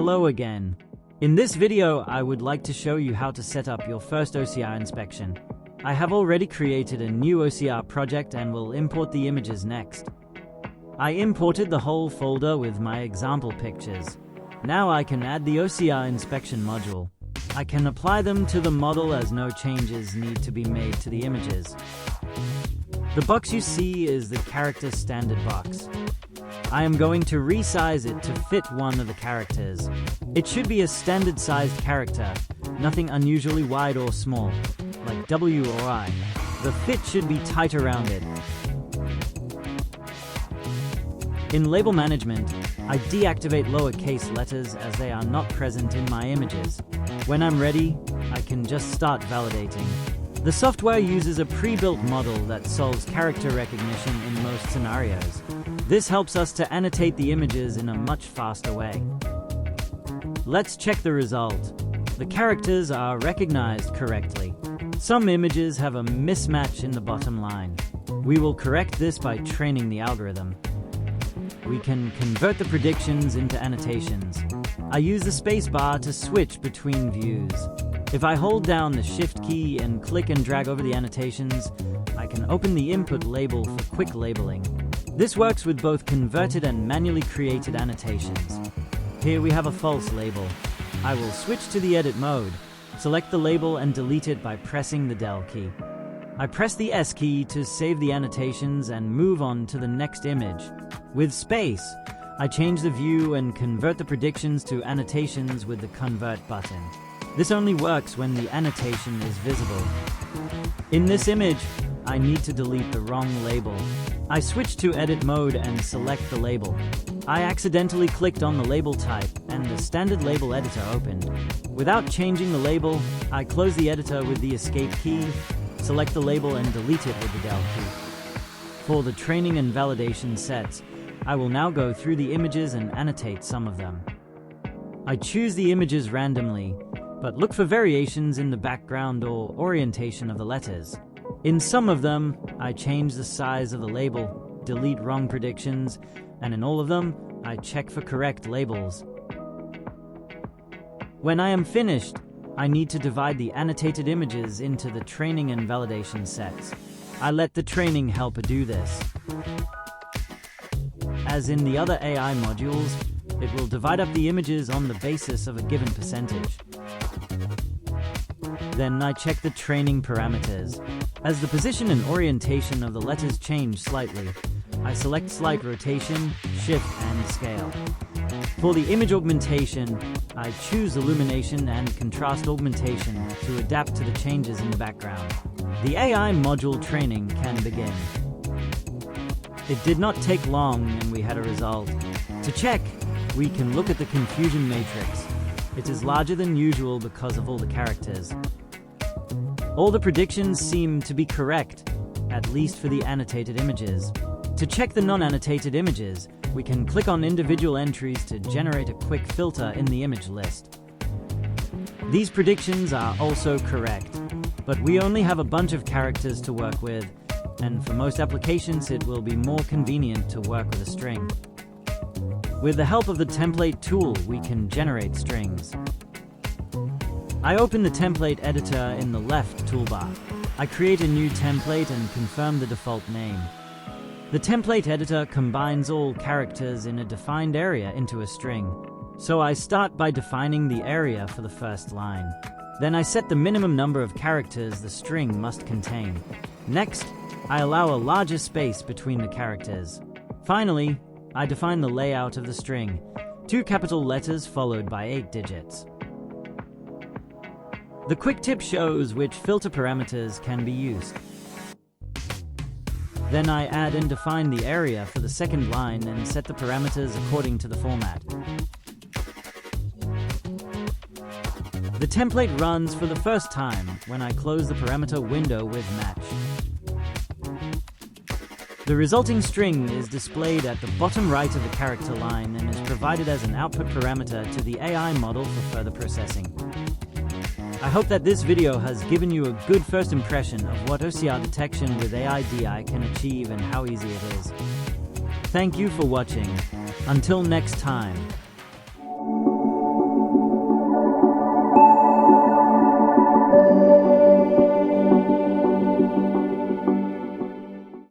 Hello again. In this video, I would like to show you how to set up your first OCR inspection. I have already created a new OCR project and will import the images next. I imported the whole folder with my example pictures. Now I can add the OCR inspection module. I can apply them to the model as no changes need to be made to the images. The box you see is the character standard box. I am going to resize it to fit one of the characters. It should be a standard sized character, nothing unusually wide or small, like W or I. The fit should be tight around it. In label management, I deactivate lowercase letters as they are not present in my images. When I'm ready, I can just start validating. The software uses a pre-built model that solves character recognition in most scenarios. This helps us to annotate the images in a much faster way. Let's check the result. The characters are recognized correctly. Some images have a mismatch in the bottom line. We will correct this by training the algorithm. We can convert the predictions into annotations. I use the spacebar to switch between views. If I hold down the Shift key and click and drag over the annotations, I can open the input label for quick labeling. This works with both converted and manually created annotations. Here we have a false label. I will switch to the edit mode, select the label and delete it by pressing the Del key. I press the S key to save the annotations and move on to the next image. With space, I change the view and convert the predictions to annotations with the Convert button. This only works when the annotation is visible. In this image, I need to delete the wrong label. I switch to edit mode and select the label. I accidentally clicked on the label type and the standard label editor opened. Without changing the label, I close the editor with the escape key, select the label and delete it with the Del key. For the training and validation sets, I will now go through the images and annotate some of them. I choose the images randomly, but look for variations in the background or orientation of the letters. In some of them, I change the size of the label, delete wrong predictions, and in all of them, I check for correct labels. When I am finished, I need to divide the annotated images into the training and validation sets. I let the training helper do this. As in the other AI modules, it will divide up the images on the basis of a given percentage. Then I check the training parameters. As the position and orientation of the letters change slightly, I select slight rotation, shift, and scale. For the image augmentation, I choose illumination and contrast augmentation to adapt to the changes in the background. The AI module training can begin. It did not take long and we had a result. To check, we can look at the confusion matrix. It is larger than usual because of all the characters. All the predictions seem to be correct, at least for the annotated images. To check the non-annotated images, we can click on individual entries to generate a quick filter in the image list. These predictions are also correct, but we only have a bunch of characters to work with, and for most applications it will be more convenient to work with a string. With the help of the template tool, we can generate strings. I open the template editor in the left toolbar. I create a new template and confirm the default name. The template editor combines all characters in a defined area into a string. So I start by defining the area for the first line. Then I set the minimum number of characters the string must contain. Next, I allow a larger space between the characters. Finally, I define the layout of the string, 2 capital letters followed by 8 digits. The quick tip shows which filter parameters can be used. Then I add and define the area for the second line and set the parameters according to the format. The template runs for the first time when I close the parameter window with match. The resulting string is displayed at the bottom right of the character line and is provided as an output parameter to the AI model for further processing. I hope that this video has given you a good first impression of what OCR detection with AIDI can achieve and how easy it is. Thank you for watching. Until next time.